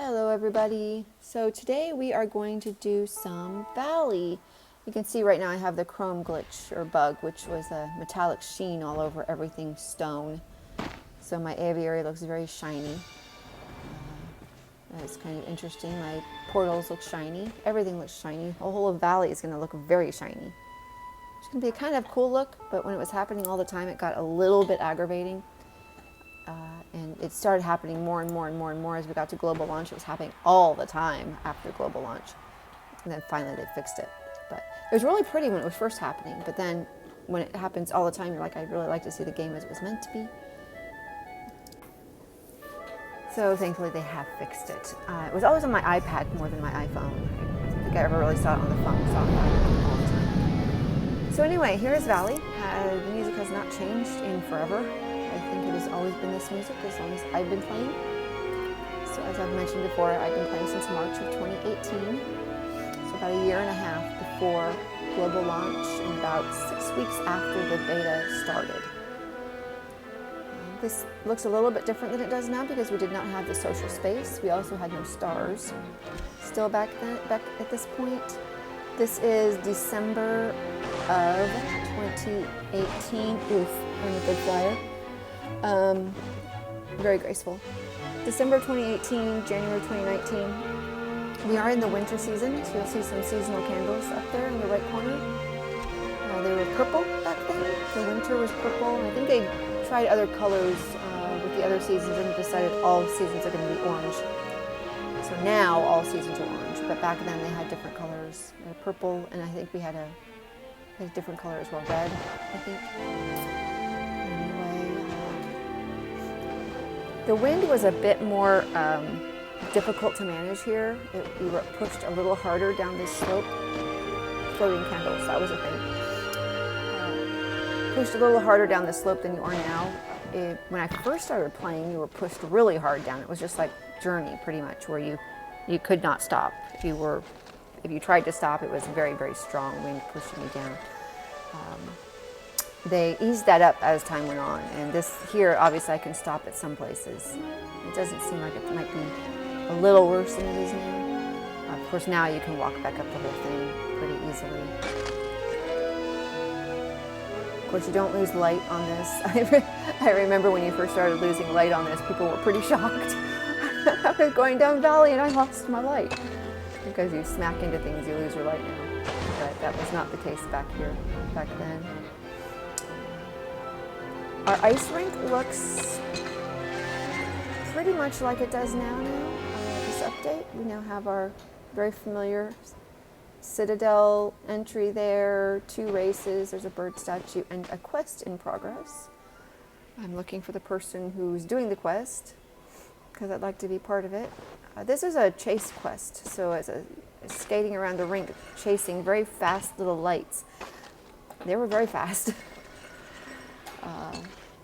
Hello everybody. So today we are going to do some Valley. You can see right now I have the chrome glitch or bug, which was a metallic sheen all over everything stone. So my aviary looks very shiny. That's kind of interesting. My portals look shiny. Everything looks shiny. The whole of Valley is going to look very shiny. It's going to be a kind of cool look, but when it was happening all the time, it got a little bit aggravating. And it started happening more and more and more and more as we got to global launch. It was happening all the time after global launch. And then finally they fixed it. But it was really pretty when it was first happening. But then when it happens all the time, you're like, I'd really like to see the game as it was meant to be. So thankfully they have fixed it. It was always on my iPad more than my iPhone. I don't think I ever really saw it on the phone. Saw it on the iPad all the time. So anyway, here is Valley. The music has not changed in forever. I think it has always been this music as long as I've been playing. So as I've mentioned before, I've been playing since March of 2018. So about a year and a half before global launch and about 6 weeks after the beta started. This looks a little bit different than it does now because we did not have the social space. We also had no stars. Still back at this point. This is December of 2018. Oof, I'm a good flyer. Very graceful. December 2018, January 2019. We are in the winter season, so you'll see some seasonal candles up there in the right corner. They were purple back then. The winter was purple. And I think they tried other colors with the other seasons and decided all seasons are going to be orange. So now all seasons are orange, but back then they had different colors. They had purple, and I think we had a different color as well, red, I think. The wind was a bit more difficult to manage here. We were pushed a little harder down this slope. Floating candles, that was a thing. Pushed a little harder down the slope than you are now. When I first started playing, you were pushed really hard down. It was just like Journey, pretty much, where you could not stop. If you tried to stop, it was very, very strong wind pushing you down. They eased that up as time went on, and this here, obviously I can stop at some places. It doesn't seem like it might be a little worse than it is now. Of course, now you can walk back up the whole thing pretty easily. Of course, you don't lose light on this. I remember when you first started losing light on this, people were pretty shocked. I was going down Valley and I lost my light. Because you smack into things, you lose your light now. But that was not the case back then. Our ice rink looks pretty much like it does now. This update, we now have our very familiar Citadel entry there, 2 races, there's a bird statue, and a quest in progress. I'm looking for the person who's doing the quest, because I'd like to be part of it. This is a chase quest, so it's skating around the rink, chasing very fast little lights. They were very fast.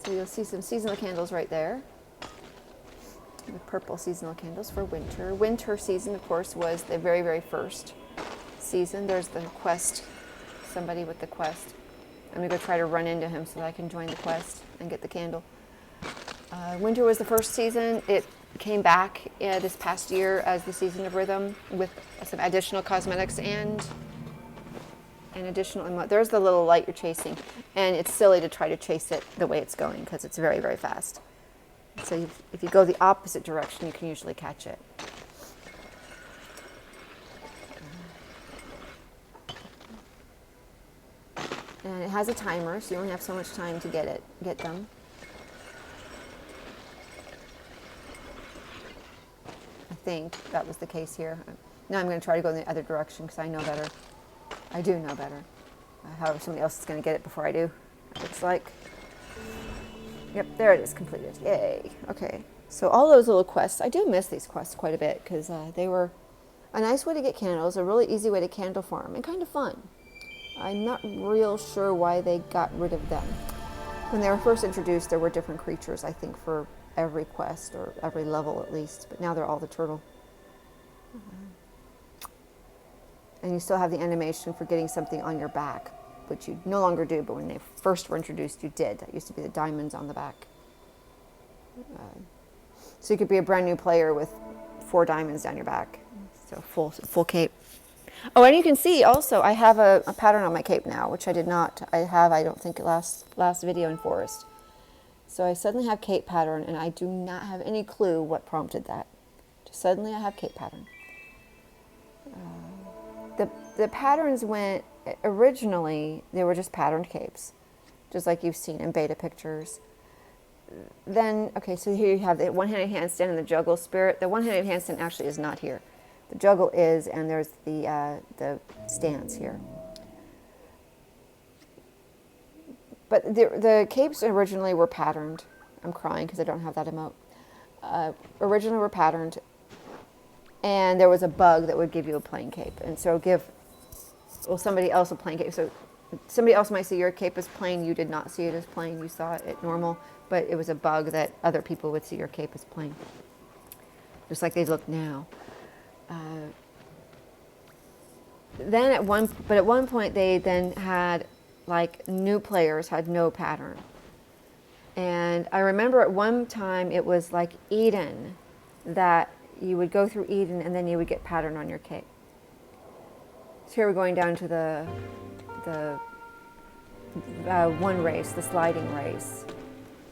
So you'll see some seasonal candles right there. The purple seasonal candles for winter. Winter season, of course, was the very, very first season. There's the quest, somebody with the quest. I'm going to go try to run into him so that I can join the quest and get the candle. Winter was the first season. It came back this past year as the season of rhythm with some additional cosmetics and additional. There's the little light you're chasing, and it's silly to try to chase it the way it's going because it's very, very fast. So if you go the opposite direction, you can usually catch it. And it has a timer, so you only have so much time to get them. I think that was the case here. Now I'm going to try to go in the other direction because I know better. I do know better. However, somebody else is going to get it before I do, it looks like. Yep, there it is, completed. Yay. Okay, so all those little quests, I do miss these quests quite a bit because they were a nice way to get candles, a really easy way to candle farm, and kind of fun. I'm not real sure why they got rid of them. When they were first introduced, there were different creatures, I think, for every quest, or every level at least, but now they're all the turtle. And you still have the animation for getting something on your back, which you no longer do, but when they first were introduced, you did. That used to be the diamonds on the back. So you could be a brand new player with 4 diamonds down your back. So full cape. Oh, and you can see also I have a pattern on my cape now, which I did not. I don't think last video in forest. So I suddenly have cape pattern, and I do not have any clue what prompted that. Just suddenly I have cape pattern. The patterns went, originally they were just patterned capes, just like you've seen in beta pictures. Then, okay, so here you have the one-handed handstand and the juggle spirit. The one-handed handstand actually is not here. The juggle is, and there's the stance here. But the capes originally were patterned. I'm crying because I don't have that emote. Originally were patterned, and there was a bug that would give you a plain cape. And so somebody else a plain cape. So somebody else might see your cape as plain. You did not see it as plain. You saw it at normal. But it was a bug that other people would see your cape as plain. Just like they look now. At one point they then had, like, new players had no pattern. And I remember at one time it was like Eden, that you would go through Eden and then you would get pattern on your cape. So here we're going down to the one race, the sliding race,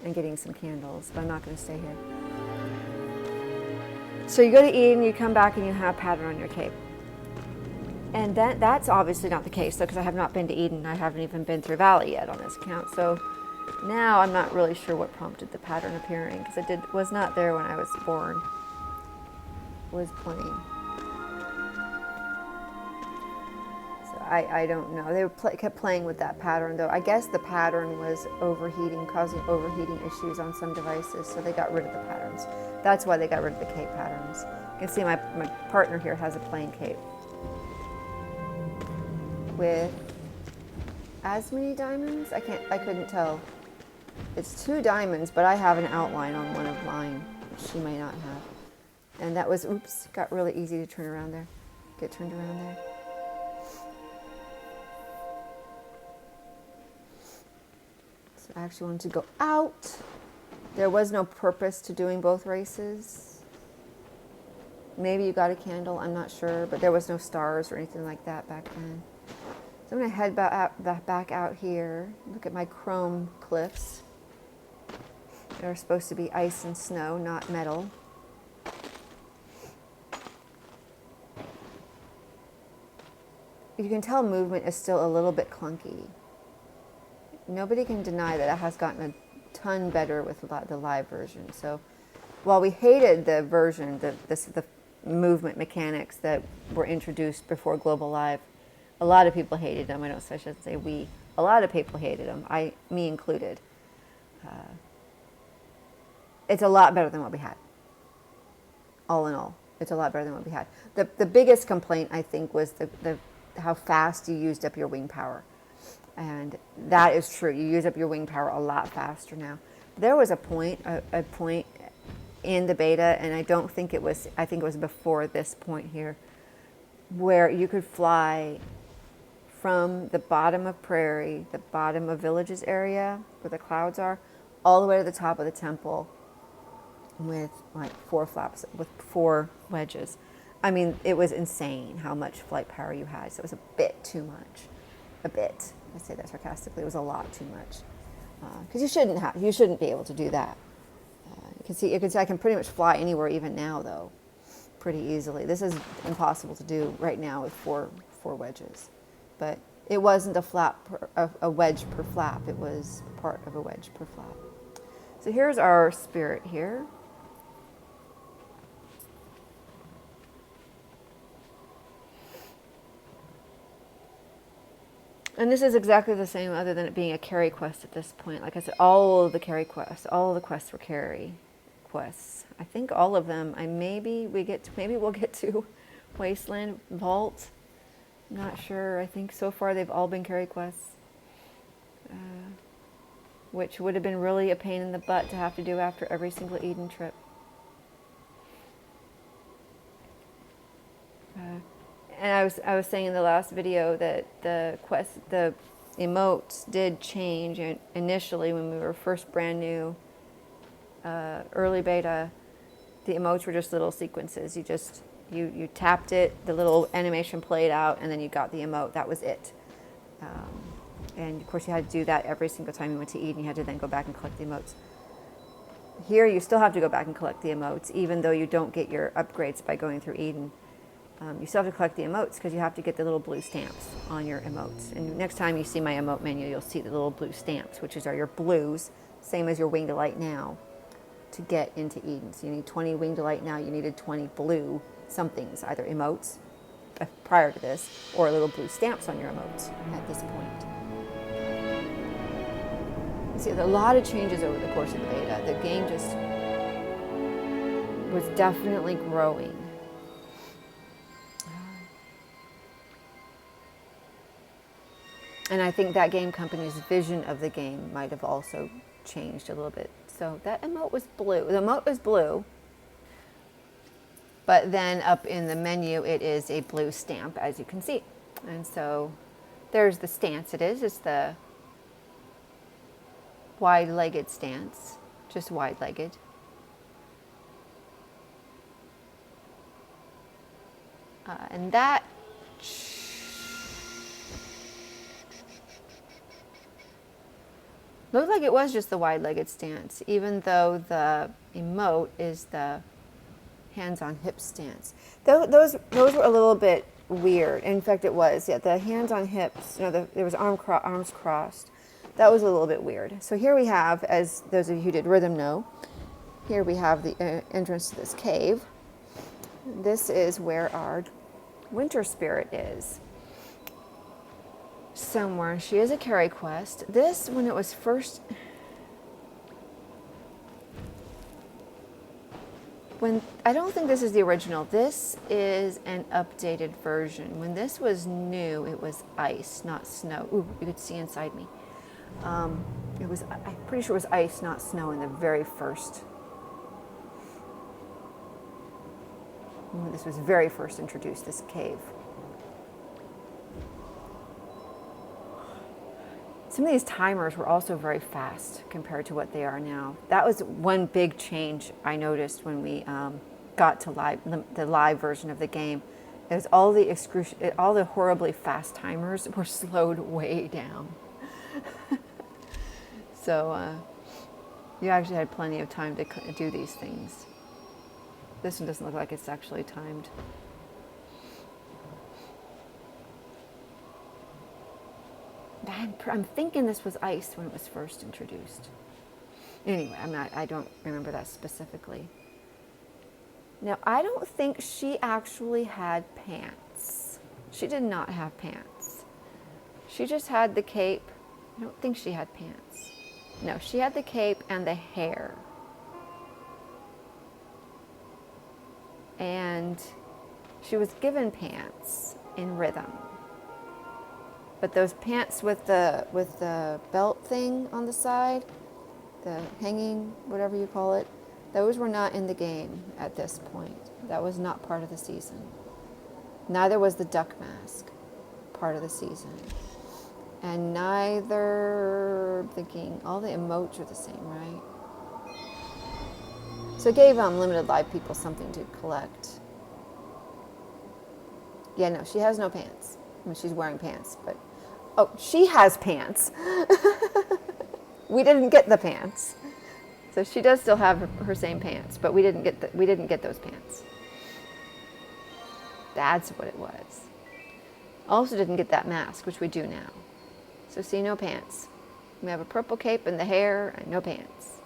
and getting some candles, but I'm not going to stay here. So you go to Eden, you come back and you have pattern on your cape. And that's obviously not the case, though, because I have not been to Eden. I haven't even been through Valley yet on this account. So now I'm not really sure what prompted the pattern appearing, because it was not there when I was born. It was plain. So I don't know. They kept playing with that pattern, though. I guess the pattern was overheating, causing overheating issues on some devices, so they got rid of the patterns. That's why they got rid of the cape patterns. You can see my partner here has a plain cape with as many diamonds. I couldn't tell. It's 2 diamonds, but I have an outline on one of mine, which she may not have. And that was, oops, got really easy to turn around there. Get turned around there. So I actually wanted to go out. There was no purpose to doing both races. Maybe you got a candle, I'm not sure, but there was no stars or anything like that back then. So I'm going to head back out here. Look at my chrome cliffs. They're supposed to be ice and snow, not metal. You can tell movement is still a little bit clunky. Nobody can deny that it has gotten a ton better with the live version. So while we hated the version, the movement mechanics that were introduced before Global Live, a lot of people hated them. I shouldn't say we. A lot of people hated them, me included. It's a lot better than what we had. All in all, it's a lot better than what we had. The biggest complaint, I think, was how fast you used up your wing power. And that is true. You use up your wing power a lot faster now. There was a point in the beta, and I think it was before this point here, where you could fly from the bottom of Prairie, the bottom of Villages area, where the clouds are, all the way to the top of the temple with like 4 flaps, with 4 wedges. I mean, it was insane how much flight power you had. So it was a bit too much. A bit. I say that sarcastically. It was a lot too much. Because you shouldn't be able to do that. You can see I can pretty much fly anywhere even now, though, pretty easily. This is impossible to do right now with 4 wedges. But it wasn't a wedge per flap. It was part of a wedge per flap. So here's our spirit here. And this is exactly the same, other than it being a carry quest at this point. Like I said, all of the quests were carry quests. I think all of them. Maybe we'll get to Wasteland Vault. I'm not sure. I think so far they've all been carry quests, which would have been really a pain in the butt to have to do after every single Eden trip. And I was saying in the last video that the emotes did change initially when we were first brand new, early beta. The emotes were just little sequences. You tapped it, the little animation played out, and then you got the emote. That was it. And of course you had to do that every single time you went to Eden. You had to then go back and collect the emotes. Here you still have to go back and collect the emotes, even though you don't get your upgrades by going through Eden. You still have to collect the emotes because you have to get the little blue stamps on your emotes. And next time you see my emote menu, you'll see the little blue stamps, which are your blues, same as your Wing Delight now, to get into Eden. So you need 20 Wing Delight now. You needed 20 blue somethings, either emotes prior to this, or little blue stamps on your emotes at this point. You see, there are a lot of changes over the course of the beta. The game just was definitely growing. And I think that game company's vision of the game might have also changed a little bit. So that emote was blue. The emote was blue. But then up in the menu, it is a blue stamp, as you can see. And so there's the stance it is. It's the wide-legged stance, just wide-legged. And that looked like it was just the wide-legged stance, even though the emote is the hands on hip stance. Those were a little bit weird. In fact, it was. Yeah, the hands on hips. There was arms crossed. That was a little bit weird. So here we have, as those of you who did rhythm know, here we have the entrance to this cave. This is where our winter spirit is. Somewhere. She is a carry quest. This, when it was first... I don't think this is the original. This is an updated version. When this was new, it was ice, not snow. Ooh, you could see inside me. I'm pretty sure it was ice, not snow in the very first. When this was very first introduced, this cave. Some of these timers were also very fast compared to what they are now. That was one big change I noticed when we got to the live version of the game. Is all the horribly fast timers were slowed way down. So you actually had plenty of time to do these things. This one doesn't look like it's actually timed. I'm thinking this was ice when it was first introduced. Anyway, I don't remember that specifically. Now, I don't think she actually had pants. She did not have pants. She just had the cape. I don't think she had pants. No, she had the cape and the hair. And she was given pants in rhythm. But those pants with the belt thing on the side, the hanging, whatever you call it, those were not in the game at this point. That was not part of the season. Neither was the duck mask part of the season. And neither, I'm thinking, all the emotes are the same, right? So it gave limited live people something to collect. Yeah, no, she has no pants. I mean, she's wearing pants, but... Oh, she has pants. We didn't get the pants. So she does still have her same pants, but we didn't get those pants. That's what it was. Also didn't get that mask, which we do now. So see, no pants. We have a purple cape and the hair and no pants.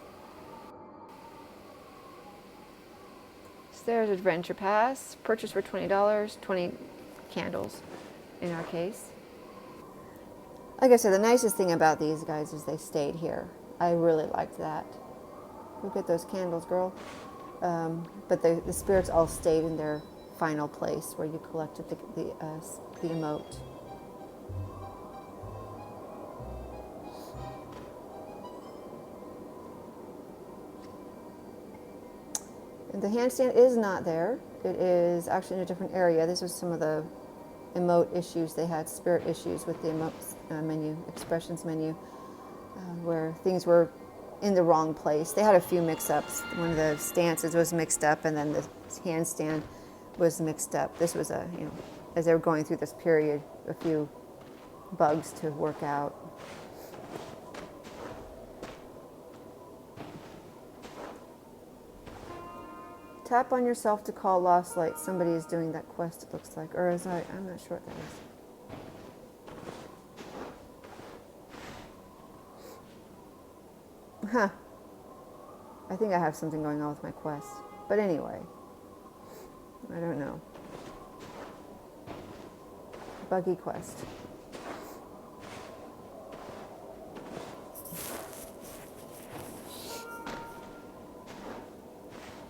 So there's Adventure Pass. Purchase for $20, 20 candles in our case. Like I said, the nicest thing about these guys is they stayed here. I really liked that. Look at those candles, girl. But the spirits all stayed in their final place where you collected the emote. And the handstand is not there. It is actually in a different area. This was some of the emote issues they had, spirit issues with the emotes menu, expressions menu, where things were in the wrong place. They had a few mix-ups. One of the stances was mixed up, and then the handstand was mixed up. This was a, you know, as they were going through this period, a few bugs to work out. Tap on yourself to call lost light. Somebody is doing that quest, it looks like. Or is I'm not sure what that is. Huh. I think I have something going on with my quest. But anyway, I don't know. Buggy quest.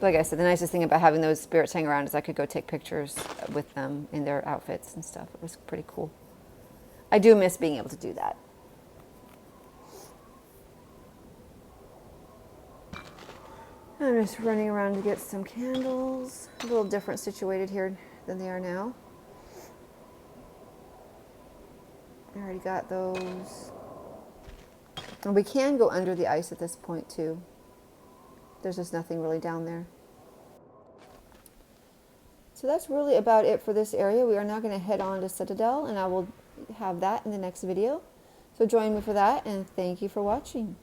Like I said, the nicest thing about having those spirits hang around is I could go take pictures with them in their outfits and stuff. It was pretty cool. I do miss being able to do that. I'm just running around to get some candles. A little different situated here than they are now. I already got those. And we can go under the ice at this point too. There's just nothing really down there. So that's really about it for this area. We are now going to head on to Citadel, and I will have that in the next video. So join me for that, and thank you for watching.